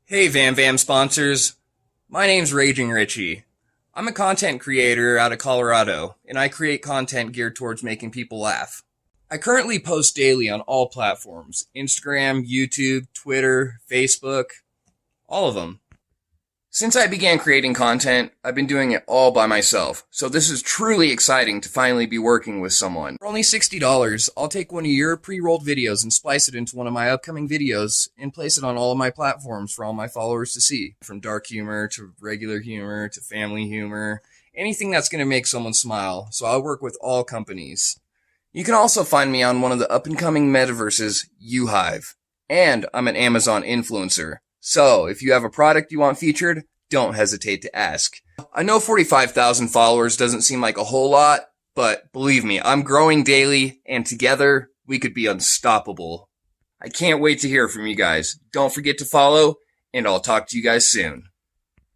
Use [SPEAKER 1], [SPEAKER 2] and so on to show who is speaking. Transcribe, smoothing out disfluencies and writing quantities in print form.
[SPEAKER 1] Hey Vam sponsors, my name's Raging Richie. I'm a content creator out of Colorado, and I create content geared towards making people laugh. I currently post daily on all platforms: Instagram, YouTube, Twitter, Facebook, all of them. Since I began creating content, I've been doing it all by myself, so this is truly exciting to finally be working with someone. For only $60, I'll take one of your pre-rolled videos and splice it into one of my upcoming videos and place it on all of my platforms for all my followers to see. From dark humor to regular humor to family humor, anything that's going to make someone smile, so I'll work with all companies. You can also find me on one of the up-and-coming metaverses, UHive, and I'm an Amazon influencer. So, if you have a product you want featured, don't hesitate to ask. I know 45,000 followers doesn't seem like a whole lot, but believe me, I'm growing daily, and together, we could be unstoppable. I can't wait to hear from you guys. Don't forget to follow, and I'll talk to you guys soon.